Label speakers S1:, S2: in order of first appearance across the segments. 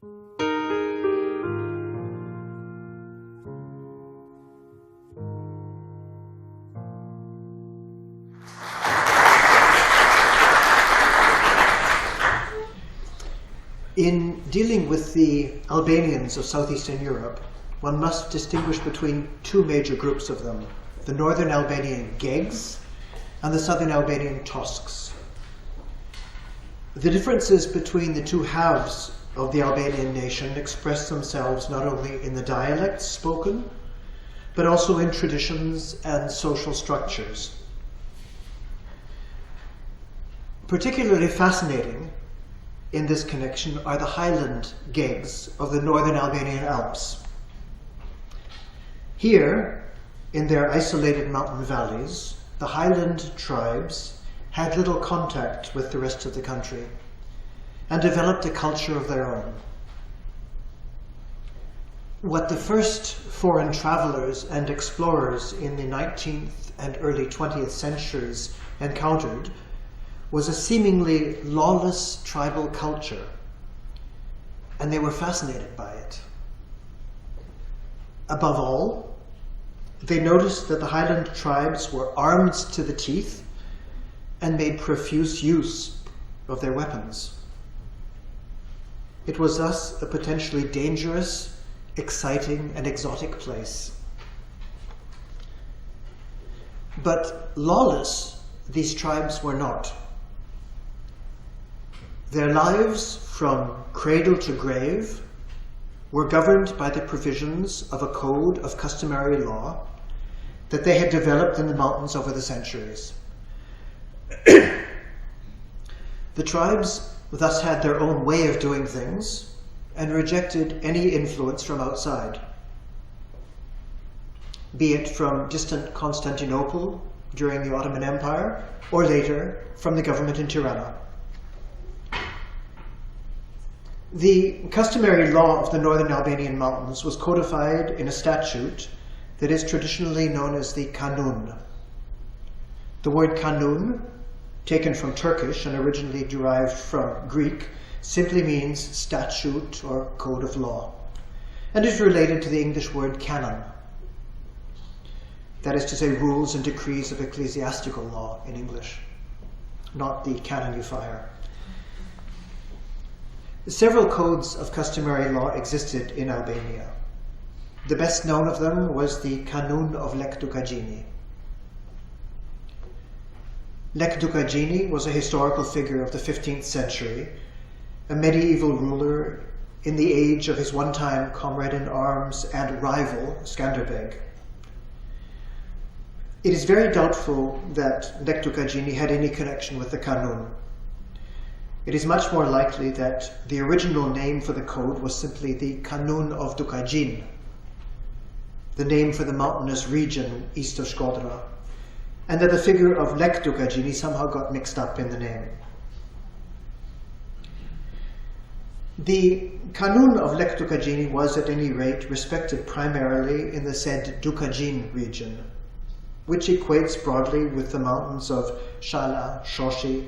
S1: In dealing with the Albanians of southeastern Europe, one must distinguish between two major groups of them, the northern Albanian Gegs and the southern Albanian Tosks. The differences between the two halves of the Albanian nation express themselves not only in the dialects spoken, but also in traditions and social structures. Particularly fascinating in this connection are the highland Gegs of the northern Albanian Alps. Here, in their isolated mountain valleys, the highland tribes had little contact with the rest of the country and developed a culture of their own. What the first foreign travelers and explorers in the 19th and early 20th centuries encountered was a seemingly lawless tribal culture, and they were fascinated by it. Above all, they noticed that the highland tribes were armed to the teeth and made profuse use of their weapons. It was thus a potentially dangerous, exciting, and exotic place. But lawless, these tribes were not. Their lives, from cradle to grave, were governed by the provisions of a code of customary law that they had developed in the mountains over the centuries. The tribes thus had their own way of doing things and rejected any influence from outside, be it from distant Constantinople during the Ottoman Empire, or later from the government in Tirana. The customary law of the northern Albanian mountains was codified in a statute that is traditionally known as the Kanun. The word Kanun, taken from Turkish and originally derived from Greek, simply means statute or code of law, and is related to the English word canon. That is to say, rules and decrees of ecclesiastical law in English, not the canon you fire. Several codes of customary law existed in Albania. The best known of them was the Kanun of Lekë Dukagjini. Lekë Dukagjini was a historical figure of the 15th century, a medieval ruler in the age of his one-time comrade in arms and rival, Skanderbeg. It is very doubtful that Lekë Dukagjini had any connection with the Kanun. It is much more likely that the original name for the code was simply the Kanun of Dukagjini, the name for the mountainous region east of Shkodra, and that the figure of Lekë Dukagjini somehow got mixed up in the name. The Kanun of Lekë Dukagjini was at any rate respected primarily in the said Dukagjini region, which equates broadly with the mountains of Shala, Shoshi,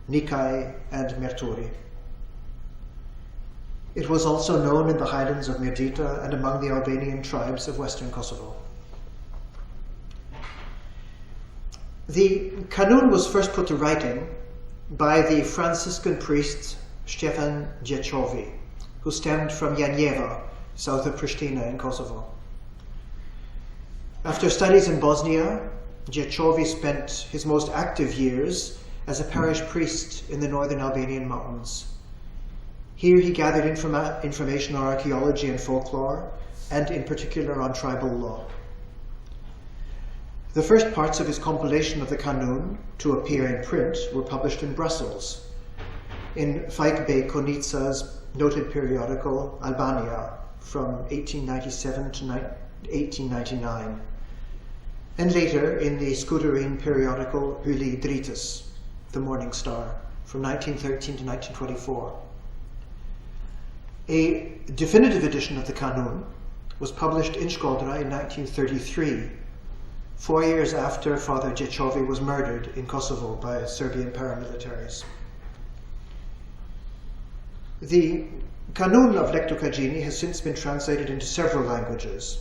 S1: Nikai, and Merturi. It was also known in the highlands of Mirdita and among the Albanian tribes of western Kosovo. The Kanun was first put to writing by the Franciscan priest Stefan Gjechovi, who stemmed from Janjeva, south of Pristina in Kosovo. After studies in Bosnia, Gjechovi spent his most active years as a parish priest in the northern Albanian mountains. Here he gathered information on archaeology and folklore, and in particular on tribal law. The first parts of his compilation of the Kanun, to appear in print, were published in Brussels, in Fajk Bey Konitsa's noted periodical Albania from 1897 to 1899, and later in the Skuderin periodical Hyli Dritas, the Morning Star, from 1913 to 1924. A definitive edition of the Kanun was published in Shkodra in 1933, 4 years after Father Gjechovi was murdered in Kosovo by Serbian paramilitaries. The Kanun of Lekë Dukagjini has since been translated into several languages.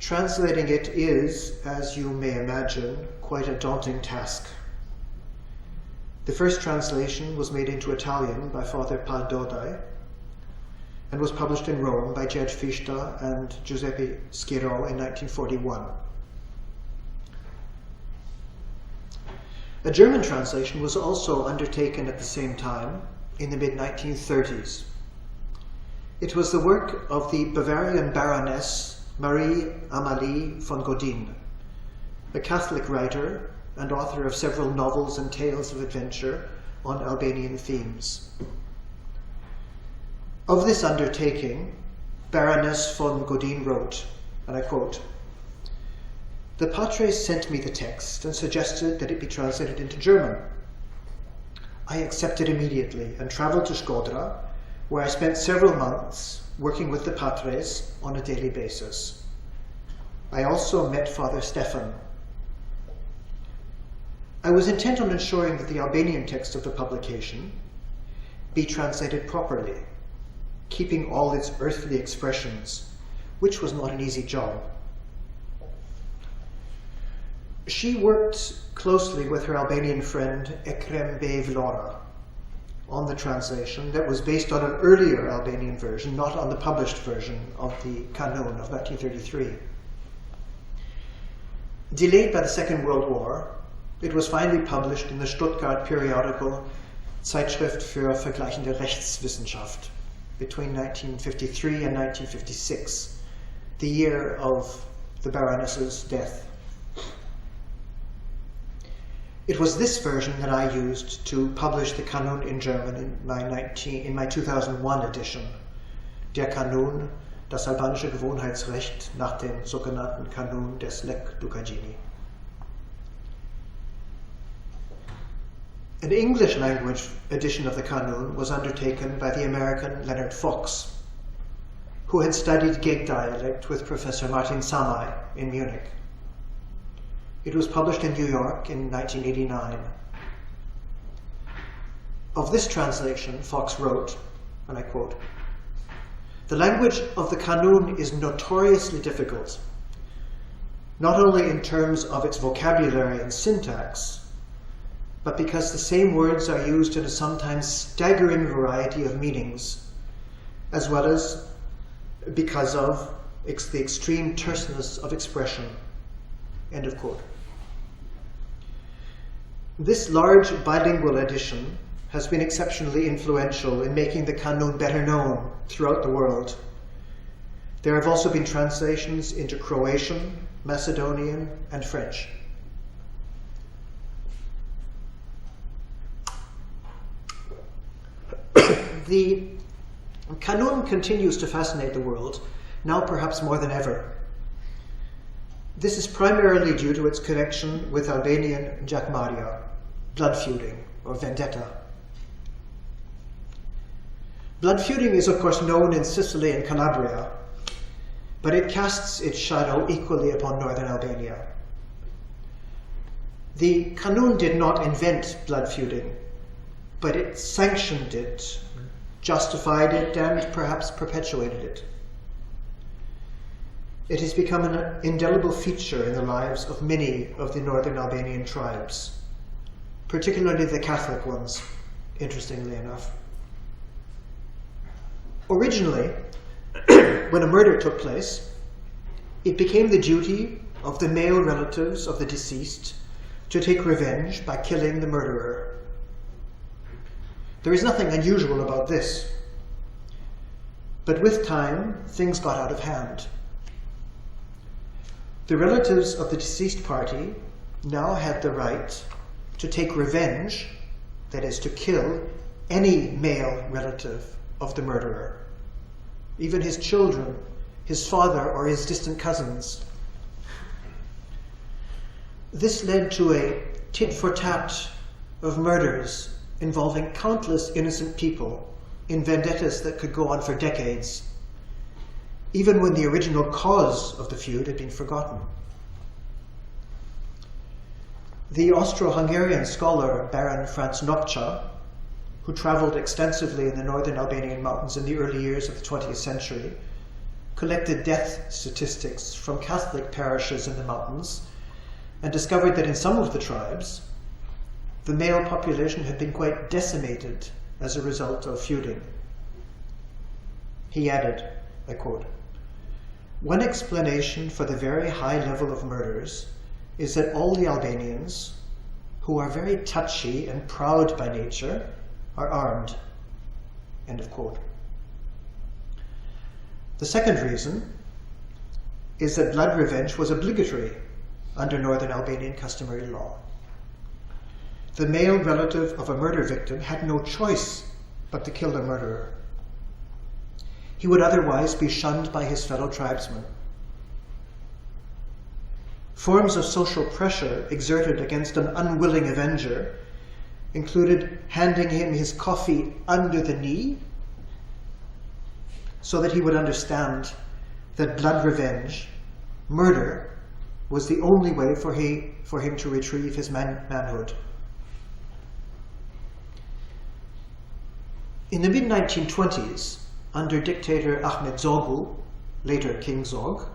S1: Translating it is, as you may imagine, quite a daunting task. The first translation was made into Italian by Father Padodai and was published in Rome by Judge Fichte and Giuseppe Schiro in 1941. A German translation was also undertaken at the same time in the mid-1930s. It was the work of the Bavarian Baroness Marie Amalie von Godin, a Catholic writer and author of several novels and tales of adventure on Albanian themes. Of this undertaking, Baroness von Godin wrote, and I quote, "The Patres sent me the text and suggested that it be translated into German. I accepted immediately and traveled to Shkodra, where I spent several months working with the Patres on a daily basis. I also met Father Stefan. I was intent on ensuring that the Albanian text of the publication be translated properly, keeping all its earthly expressions, which was not an easy job. She worked closely with her Albanian friend Ekrem Bey Vlora on the translation that was based on an earlier Albanian version, not on the published version of the Kanun of 1933. Delayed by the Second World War, it was finally published in the Stuttgart periodical Zeitschrift für vergleichende Rechtswissenschaft between 1953 and 1956, the year of the Baroness's death. It was this version that I used to publish the Kanun in German in my 2001 edition, Der Kanun, das albanische Gewohnheitsrecht nach dem sogenannten Kanun des Lekë Dukagjini. An English language edition of the Kanun was undertaken by the American Leonard Fox, who had studied Geg dialect with Professor Martin Samai in Munich. It was published in New York in 1989. Of this translation, Fox wrote, and I quote, "The language of the Kanun is notoriously difficult, not only in terms of its vocabulary and syntax, but because the same words are used in a sometimes staggering variety of meanings, as well as because of the extreme terseness of expression." End of quote. This large bilingual edition has been exceptionally influential in making the Kanun better known throughout the world. There have also been translations into Croatian, Macedonian, and French. The Kanun continues to fascinate the world, now perhaps more than ever. This is primarily due to its connection with Albanian jakmarja, blood feuding, or vendetta. Blood feuding is of course known in Sicily and Calabria, but it casts its shadow equally upon northern Albania. The Kanun did not invent blood feuding, but it sanctioned it, justified it, and perhaps perpetuated it. It has become an indelible feature in the lives of many of the northern Albanian tribes, particularly the Catholic ones, interestingly enough. Originally, when a murder took place, it became the duty of the male relatives of the deceased to take revenge by killing the murderer. There is nothing unusual about this, but with time, things got out of hand. The relatives of the deceased party now had the right to take revenge, that is, to kill any male relative of the murderer, even his children, his father, or his distant cousins. This led to a tit-for-tat of murders involving countless innocent people in vendettas that could go on for decades, even when the original cause of the feud had been forgotten. The Austro-Hungarian scholar Baron Franz Noccha who traveled extensively in the northern Albanian mountains in the early years of the 20th century, collected death statistics from Catholic parishes in the mountains and discovered that in some of the tribes, the male population had been quite decimated as a result of feuding. He added, I quote, "One explanation for the very high level of murders is that all the Albanians, who are very touchy and proud by nature, are armed." End of quote. The second reason is that blood revenge was obligatory under Northern Albanian customary law. The male relative of a murder victim had no choice but to kill the murderer. He would otherwise be shunned by his fellow tribesmen. Forms of social pressure exerted against an unwilling avenger included handing him his coffee under the knee so that he would understand that blood revenge, murder, was the only way for him to retrieve his manhood. In the mid-1920s, under dictator Ahmet Zogu, later King Zog,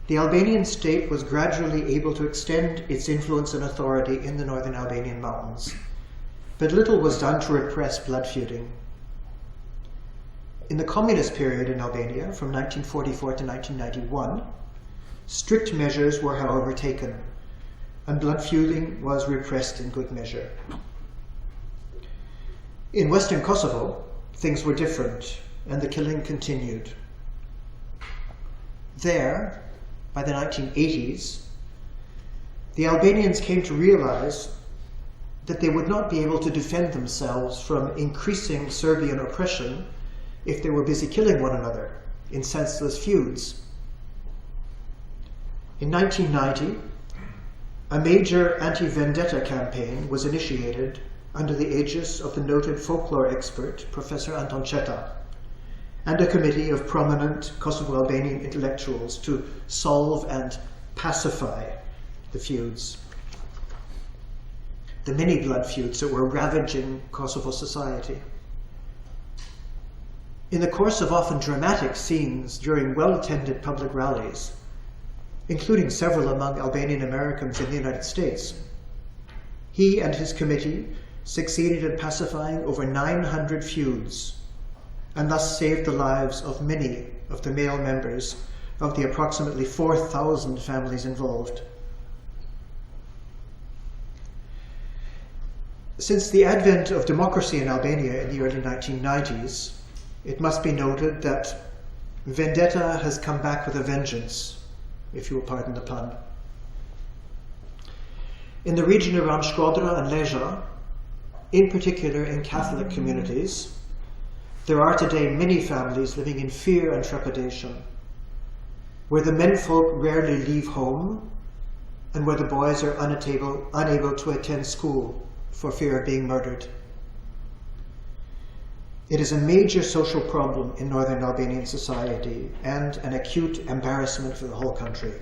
S1: the Albanian state was gradually able to extend its influence and authority in the northern Albanian mountains, but little was done to repress blood feuding. In the communist period in Albania, from 1944 to 1991, strict measures were, however, taken, and blood feuding was repressed in good measure. In western Kosovo, things were different, and the killing continued. There, by the 1980s, the Albanians came to realize that they would not be able to defend themselves from increasing Serbian oppression if they were busy killing one another in senseless feuds. In 1990, a major anti-vendetta campaign was initiated under the aegis of the noted folklore expert, Professor Anton Četa, and a committee of prominent Kosovo-Albanian intellectuals to solve and pacify the feuds, the many blood feuds that were ravaging Kosovo society. In the course of often dramatic scenes during well-attended public rallies, including several among Albanian Americans in the United States, he and his committee succeeded in pacifying over 900 feuds, and thus saved the lives of many of the male members of the approximately 4,000 families involved. Since the advent of democracy in Albania in the early 1990s, it must be noted that vendetta has come back with a vengeance, if you will pardon the pun. In the region around Shkodra and Lekë, in particular in Catholic communities, there are today many families living in fear and trepidation, where the menfolk rarely leave home and where the boys are unable to attend school for fear of being murdered. It is a major social problem in northern Albanian society and an acute embarrassment for the whole country.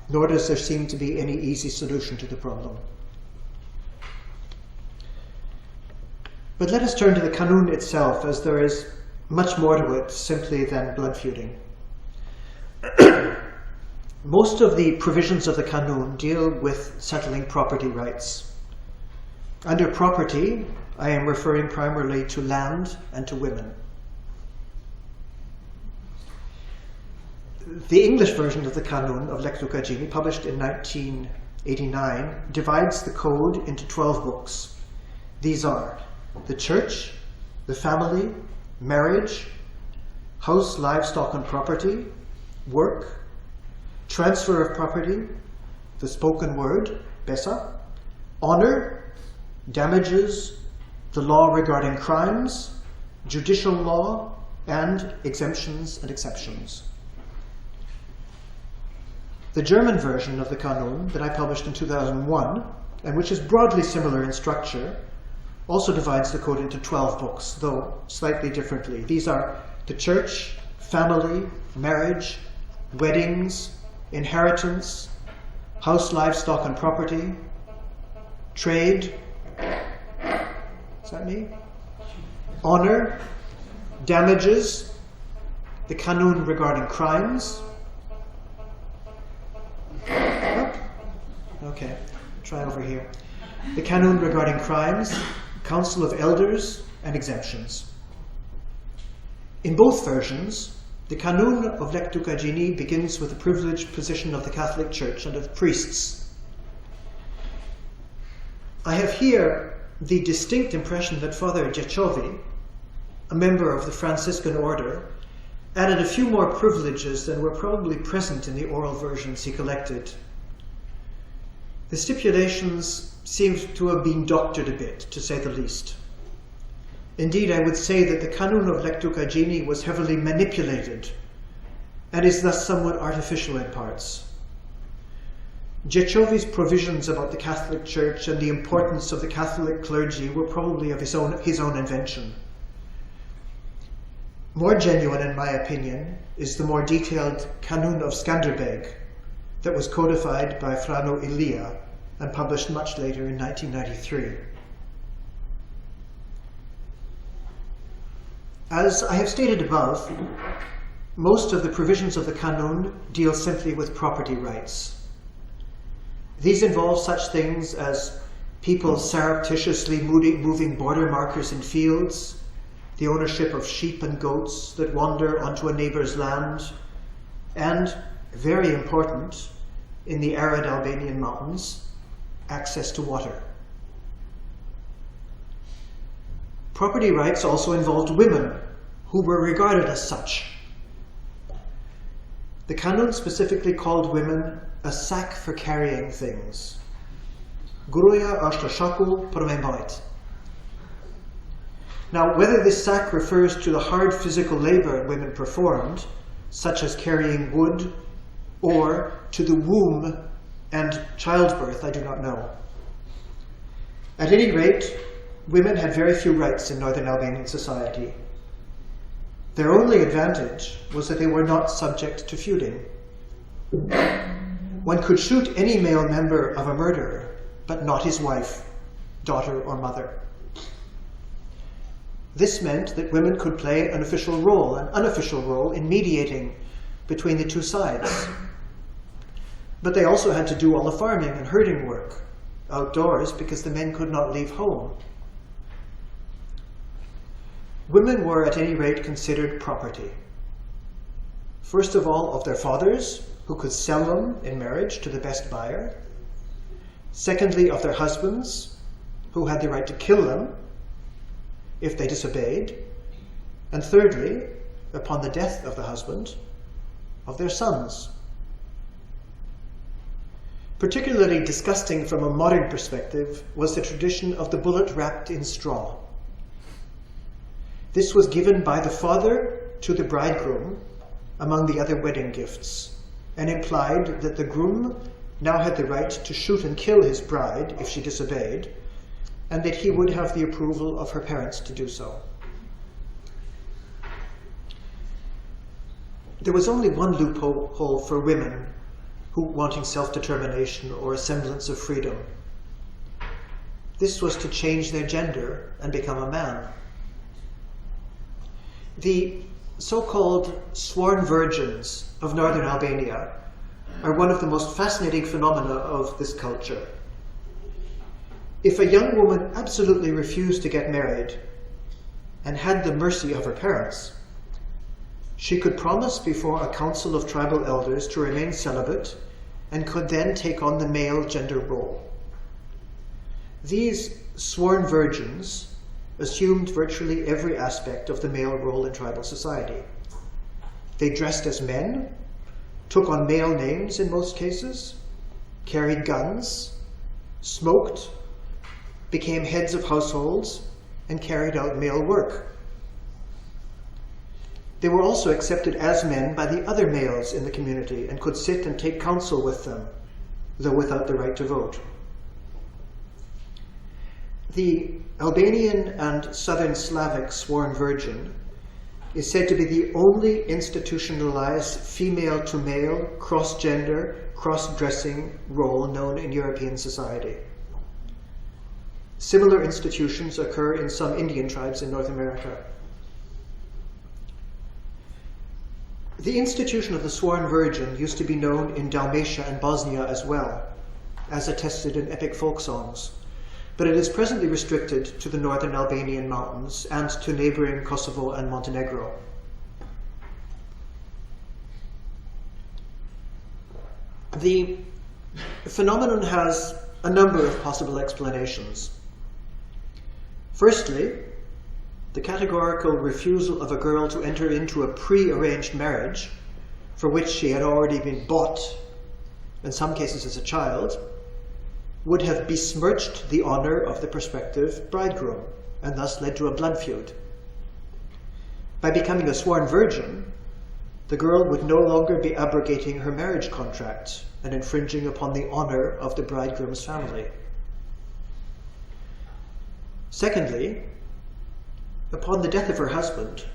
S1: Nor does there seem to be any easy solution to the problem. But let us turn to the Kanun itself, as there is much more to it simply than blood feuding. Most of the provisions of the Kanun deal with settling property rights. Under property, I am referring primarily to land and to women. The English version of the Kanun of Lekë Dukagjini, published in 1989, divides the code into 12 books. These are the church, the family, marriage, house, livestock and property, work, transfer of property, the spoken word, besa, honor, damages, the law regarding crimes, judicial law, and exemptions and exceptions. The German version of the Kanun that I published in 2001, and which is broadly similar in structure, also divides the code into 12 books, though slightly differently. These are the church, family, marriage, weddings, inheritance, house, livestock and property, trade, that me? Honor, damages, the Kanun regarding crimes. Oh, okay, try over here. The Kanun regarding crimes, council of elders, and exemptions. In both versions, the Kanun of Lekë Dukagjini begins with the privileged position of the Catholic Church and of priests. I have here the distinct impression that Father Gjechovi, a member of the Franciscan order, added a few more privileges than were probably present in the oral versions he collected. The stipulations seemed to have been doctored a bit, to say the least. Indeed, I would say that the Kanun of Lekë Dukagjini was heavily manipulated and is thus somewhat artificial in parts. Gjechovi's provisions about the Catholic Church and the importance of the Catholic clergy were probably of his own invention. More genuine, in my opinion, is the more detailed Kanun of Skanderbeg that was codified by Frano Ilia and published much later in 1993. As I have stated above, most of the provisions of the Kanun deal simply with property rights. These involve such things as people surreptitiously moving border markers in fields, the ownership of sheep and goats that wander onto a neighbor's land, and, very important, in the arid Albanian mountains, access to water. Property rights also involved women, who were regarded as such. The Kanun specifically called women a sack for carrying things. Gruaja është shaku për me mbajt. Now, whether this sack refers to the hard physical labor women performed, such as carrying wood, or to the womb and childbirth, I do not know. At any rate, women had very few rights in northern Albanian society. Their only advantage was that they were not subject to feuding. One could shoot any male member of a murderer, but not his wife, daughter, or mother. This meant that women could play an official role, an unofficial role, in mediating between the two sides. But they also had to do all the farming and herding work outdoors because the men could not leave home. Women were, at any rate, considered property. First of all, of their fathers, who could sell them in marriage to the best buyer. Secondly, of their husbands, who had the right to kill them if they disobeyed. And thirdly, upon the death of the husband, of their sons. Particularly disgusting from a modern perspective was the tradition of the bullet wrapped in straw. This was given by the father to the bridegroom among the other wedding gifts, and implied that the groom now had the right to shoot and kill his bride if she disobeyed, and that he would have the approval of her parents to do so. There was only one loophole for women who wanting self-determination or a semblance of freedom. This was to change their gender and become a man. The so-called sworn virgins of northern Albania are one of the most fascinating phenomena of this culture. If a young woman absolutely refused to get married and had the mercy of her parents, she could promise before a council of tribal elders to remain celibate and could then take on the male gender role. These sworn virgins assumed virtually every aspect of the male role in tribal society. They dressed as men, took on male names in most cases, carried guns, smoked, became heads of households, and carried out male work. They were also accepted as men by the other males in the community and could sit and take counsel with them, though without the right to vote. The Albanian and Southern Slavic sworn virgin is said to be the only institutionalized female-to-male, cross-gender, cross-dressing role known in European society. Similar institutions occur in some Indian tribes in North America. The institution of the sworn virgin used to be known in Dalmatia and Bosnia as well, as attested in epic folk songs, but it is presently restricted to the northern Albanian mountains and to neighboring Kosovo and Montenegro. The phenomenon has a number of possible explanations. Firstly, the categorical refusal of a girl to enter into a pre-arranged marriage for which she had already been bought, in some cases as a child, would have besmirched the honor of the prospective bridegroom and thus led to a blood feud. By becoming a sworn virgin, the girl would no longer be abrogating her marriage contract and infringing upon the honor of the bridegroom's family. Secondly, upon the death of her husband,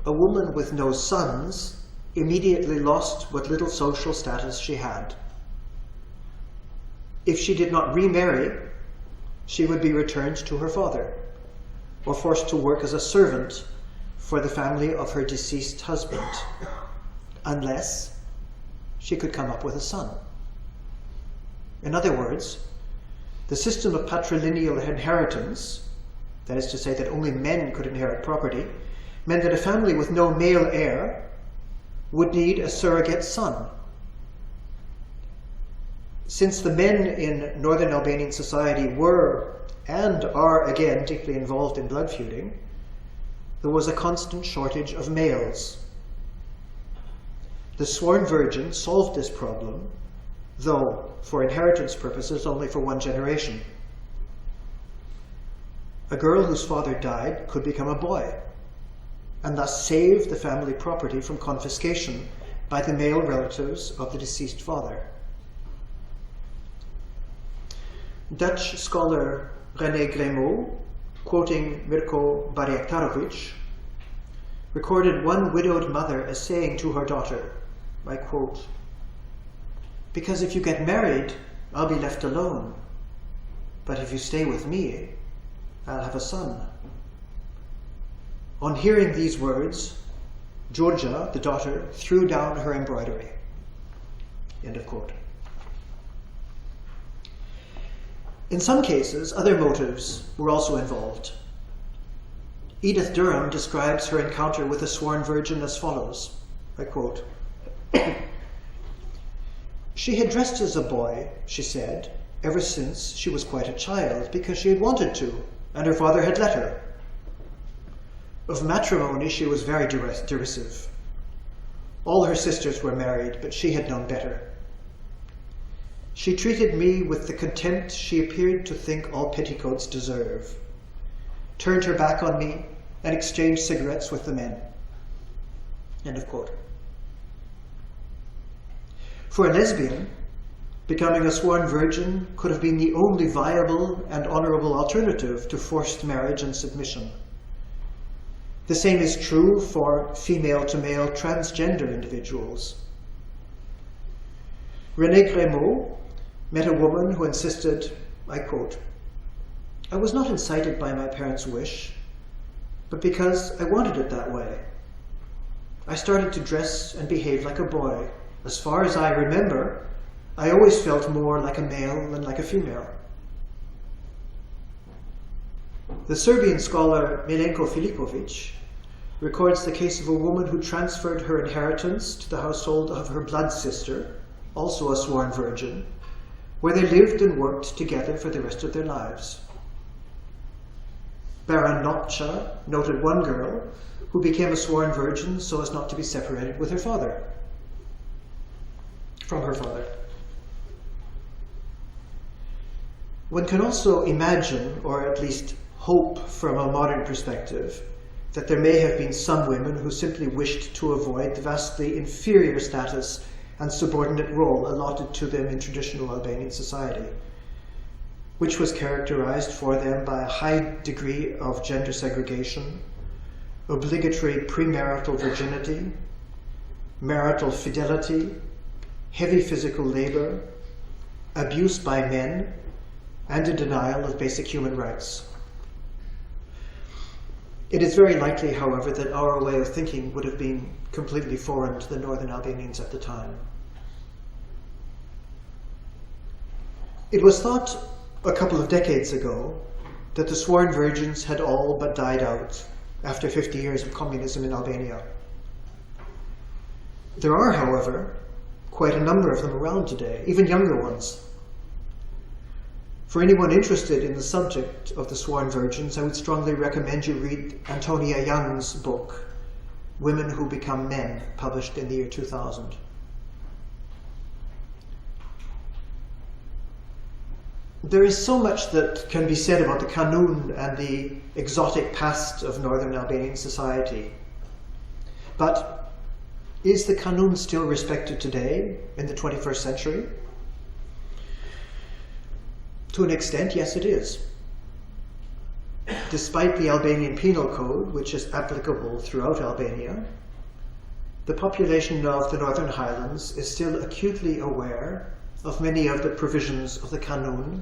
S1: a woman with no sons immediately lost what little social status she had. If she did not remarry, she would be returned to her father, or forced to work as a servant for the family of her deceased husband, unless she could come up with a son. In other words, the system of patrilineal inheritance, that is to say that only men could inherit property, meant that a family with no male heir would need a surrogate son. Since the men in northern Albanian society were, and are again, deeply involved in blood feuding, there was a constant shortage of males. The sworn virgin solved this problem, though for inheritance purposes only for one generation. A girl whose father died could become a boy, and thus save the family property from confiscation by the male relatives of the deceased father. Dutch scholar René Grémeau, quoting Mirko Barjaktarovic, recorded one widowed mother as saying to her daughter, I quote, "Because if you get married, I'll be left alone. But if you stay with me, I'll have a son." On hearing these words, Georgia, the daughter, threw down her embroidery. End of quote. In some cases, other motives were also involved. Edith Durham describes her encounter with a sworn virgin as follows, I quote, "She had dressed as a boy, she said, ever since she was quite a child, because she had wanted to, and her father had let her. Of matrimony she was very derisive. All her sisters were married, but she had known better. She treated me with the contempt she appeared to think all petticoats deserve, turned her back on me, and exchanged cigarettes with the men." End of quote. For a lesbian, becoming a sworn virgin could have been the only viable and honorable alternative to forced marriage and submission. The same is true for female-to-male transgender individuals. René Grémeau met a woman who insisted, I quote, "I was not incited by my parents' wish, but because I wanted it that way. I started to dress and behave like a boy. As far as I remember, I always felt more like a male than like a female." The Serbian scholar Milenko Filipovic records the case of a woman who transferred her inheritance to the household of her blood sister, also a sworn virgin, where they lived and worked together for the rest of their lives. Baron Nopcha noted one girl who became a sworn virgin so as not to be separated with her father, from her father. One can also imagine, or at least hope from a modern perspective, that there may have been some women who simply wished to avoid the vastly inferior status and subordinate role allotted to them in traditional Albanian society, which was characterized for them by a high degree of gender segregation, obligatory premarital virginity, marital fidelity, heavy physical labor, abuse by men, and in denial of basic human rights. It is very likely, however, that our way of thinking would have been completely foreign to the northern Albanians at the time. It was thought a couple of decades ago that the sworn virgins had all but died out after 50 years of communism in Albania. There are, however, quite a number of them around today, even younger ones. For anyone interested in the subject of the sworn virgins, I would strongly recommend you read Antonia Young's book, Women Who Become Men, published in the year 2000. There is so much that can be said about the Kanun and the exotic past of northern Albanian society. But is the Kanun still respected today in the 21st century? To an extent, yes, it is. Despite the Albanian Penal Code, which is applicable throughout Albania, the population of the Northern Highlands is still acutely aware of many of the provisions of the Kanun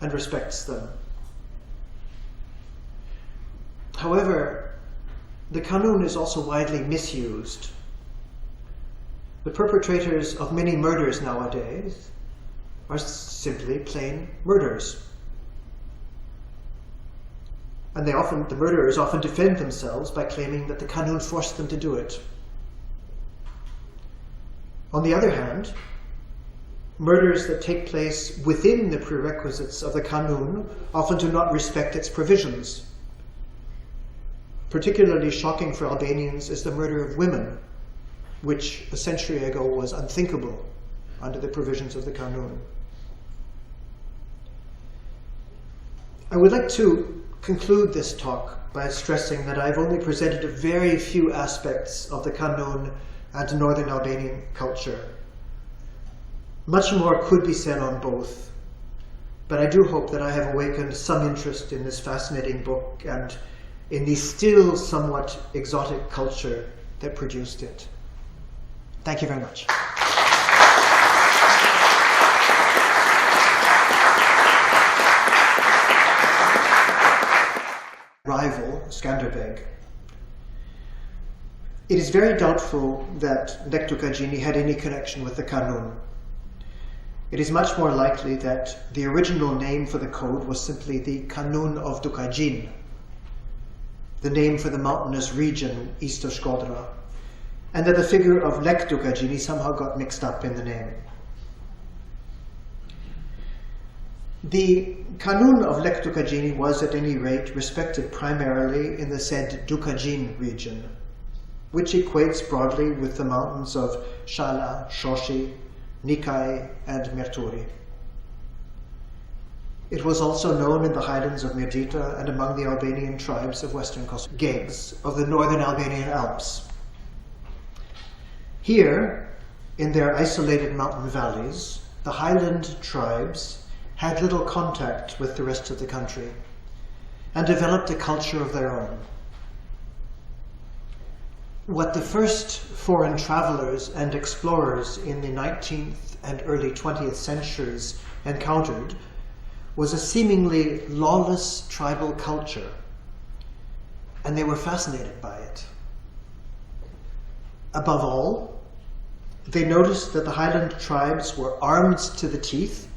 S1: and respects them. However, the Kanun is also widely misused. The perpetrators of many murders nowadays are simply plain murderers. And the murderers often defend themselves by claiming that the Kanun forced them to do it. On the other hand, murders that take place within the prerequisites of the Kanun often do not respect its provisions. Particularly shocking for Albanians is the murder of women, which a century ago was unthinkable under the provisions of the Kanun. I would like to conclude this talk by stressing that I've only presented a very few aspects of the Kanun and Northern Albanian culture. Much more could be said on both, but I do hope that I have awakened some interest in this fascinating book and in the still somewhat exotic culture that produced it. Thank you very much. Rival, Skanderbeg. It is very doubtful that Lekë Dukagjini had any connection with the Kanun. It is much more likely that the original name for the code was simply the Kanun of Dukagjini, the name for the mountainous region east of Shkodra, and that the figure of Lekë Dukagjini somehow got mixed up in the name. The Kanun of Lekë Dukagjini was at any rate respected primarily in the said Dukagjini region, which equates broadly with the mountains of Shala, Shoshi, Nikai, and Arturi. It was also known in the highlands of Mirdita and among the Albanian tribes of western Kosovo, Gegs of the northern Albanian Alps. Here, in their isolated mountain valleys, the highland tribes had little contact with the rest of the country and developed a culture of their own. What the first foreign travelers and explorers in the 19th and early 20th centuries encountered was a seemingly lawless tribal culture, and they were fascinated by it. Above all, they noticed that the highland tribes were armed to the teeth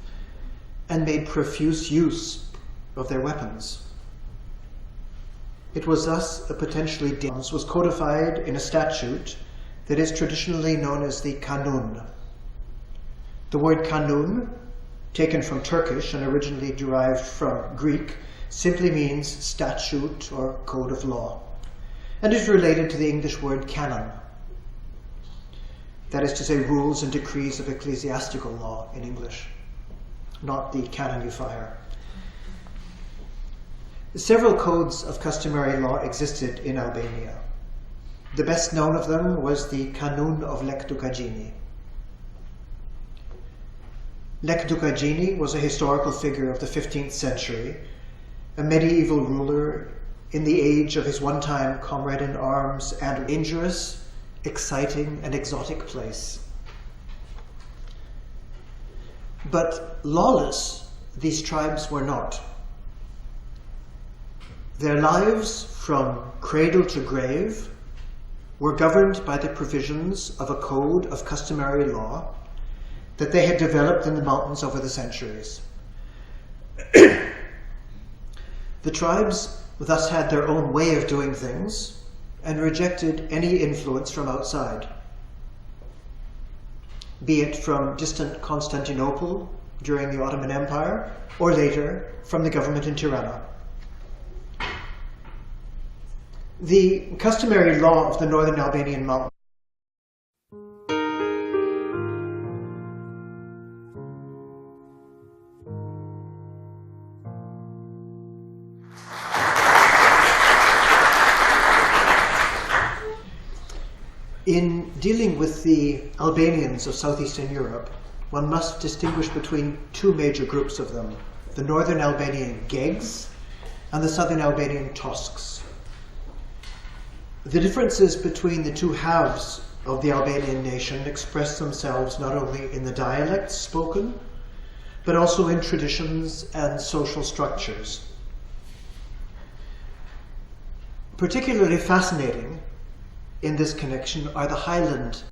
S1: and made profuse use of their weapons. It was thus a potentially dangerous was codified in a statute that is traditionally known as the Kanun. The word Kanun, taken from Turkish and originally derived from Greek, simply means statute or code of law, and is related to the English word canon. That is to say, rules and decrees of ecclesiastical law in English, not the cannon you fire. Several codes of customary law existed in Albania. The best known of them was the Kanun of Lekë Dukagjini. Lekë Dukagjini was a historical figure of the 15th century, a medieval ruler in the age of his one-time comrade in arms and dangerous, exciting, and exotic place. But lawless these tribes were not. Their lives, from cradle to grave, were governed by the provisions of a code of customary law that they had developed in the mountains over the centuries. The tribes thus had their own way of doing things and rejected any influence from outside, be it from distant Constantinople during the Ottoman Empire, or later from the government in Tirana. The customary law of the northern Albanian mountains in dealing with the Albanians of southeastern Europe, one must distinguish between two major groups of them, the northern Albanian Gegs and the southern Albanian Tosks. The differences between the two halves of the Albanian nation express themselves not only in the dialects spoken, but also in traditions and social structures. Particularly fascinating in this connection are the highland